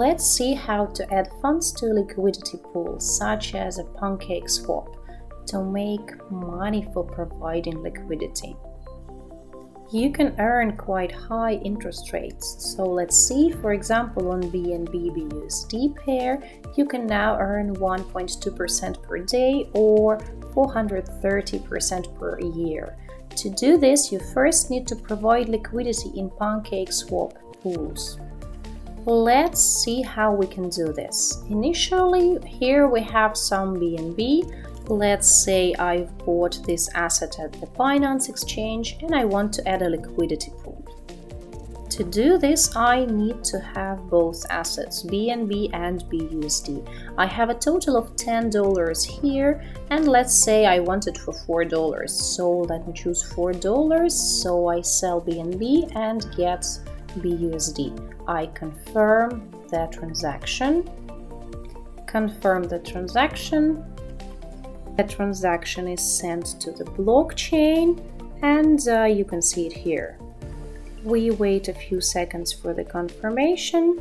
Let's see how to add funds to a liquidity pool, such as a Pancake Swap, to make money for providing liquidity. You can earn quite high interest rates. So let's see, for example, on BNB-BUSD pair, you can now earn 1.2% per day or 430% per year. To do this, you first need to provide liquidity in Pancake Swap pools. Let's see how we can do this. Initially, here we have some BNB. Let's say I've bought this asset at the Binance exchange and I want to add a liquidity pool. To do this, I need to have both assets, BNB and BUSD. I have a total of $10 here, and let's say I want it for $4. So let me choose $4. So I sell BNB and get BUSD. I confirm the transaction. Confirm the transaction. The transaction is sent to the blockchain, and you can see it here. We wait a few seconds for the confirmation.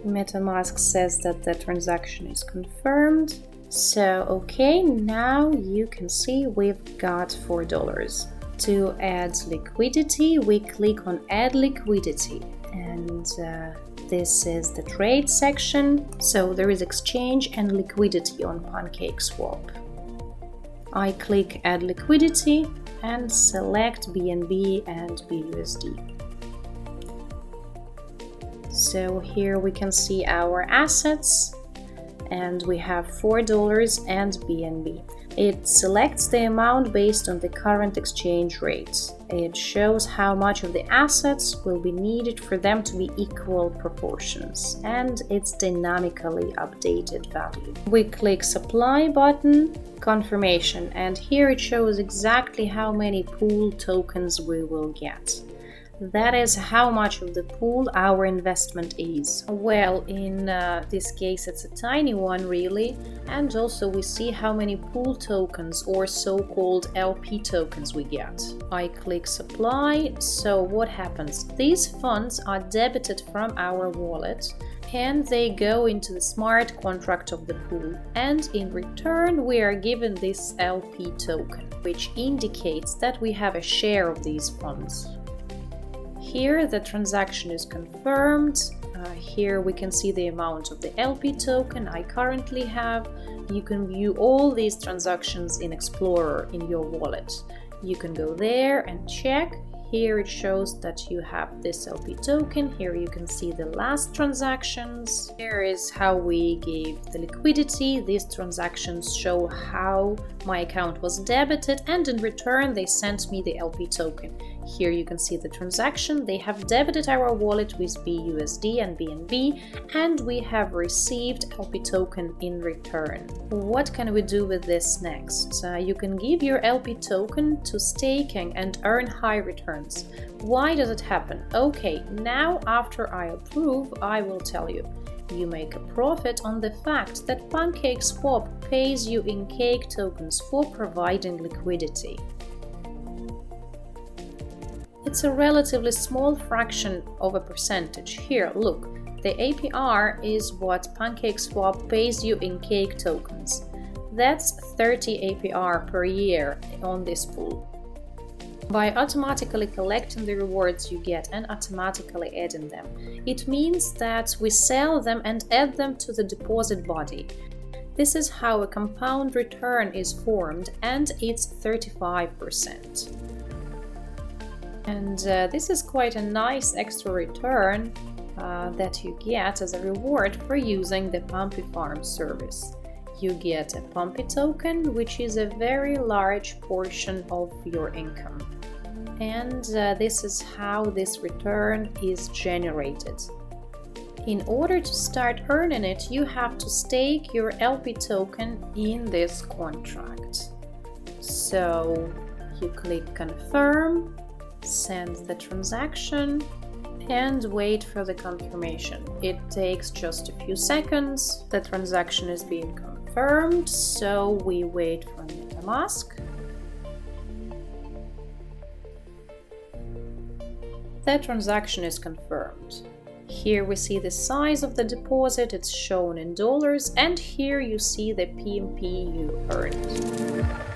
MetaMask says that the transaction is confirmed. So, okay, now you can see we've got $4. To add liquidity, we click on Add Liquidity, and this is the trade section. So there is exchange and liquidity on Pancake Swap. I click Add Liquidity and select BNB and BUSD. So here we can see our assets, and we have $4 and BNB. It selects the amount based on the current exchange rate. It shows how much of the assets will be needed for them to be equal proportions, and it's dynamically updated value. We click Supply button, confirmation, and here it shows exactly how many pool tokens we will get. That is how much of the pool our investment is. Well, in this case it's a tiny one really, and also we see how many pool tokens or so-called LP tokens we get. I click Supply, so what happens? These funds are debited from our wallet and they go into the smart contract of the pool, and in return we are given this LP token, which indicates that we have a share of these funds. Here the transaction is confirmed. Here we can see the amount of the LP token I currently have. You can view all these transactions in Explorer in your wallet. You can go there and check. Here it shows that you have this LP token. Here you can see the last transactions. Here is how we gave the liquidity. These transactions show how my account was debited, and in return they sent me the LP token. Here you can see the transaction. They have debited our wallet with BUSD and BNB, and we have received LP token in return. What can we do with this next? You can give your LP token to staking and earn high returns. Why does it happen? Okay, now after I approve, I will tell you. You make a profit on the fact that Pancake Swap pays you in cake tokens for providing liquidity. It's a relatively small fraction of a percentage. Here, look, the APR is what Pancake Swap pays you in cake tokens. That's 30 APR per year on this pool. By automatically collecting the rewards you get and automatically adding them, it means that we sell them and add them to the deposit body. This is how a compound return is formed, and it's 35%. And this is quite a nice extra return that you get as a reward for using the Pumpy.farm service. You get a Pumpy token, which is a very large portion of your income. And this is how this return is generated. In order to start earning it, you have to stake your LP token in this contract. So you click Confirm, send the transaction, and wait for the confirmation. It takes just a few seconds. The transaction is being confirmed, so we wait for MetaMask. The transaction is confirmed. Here we see the size of the deposit, it's shown in dollars, and here you see the PMP you earned.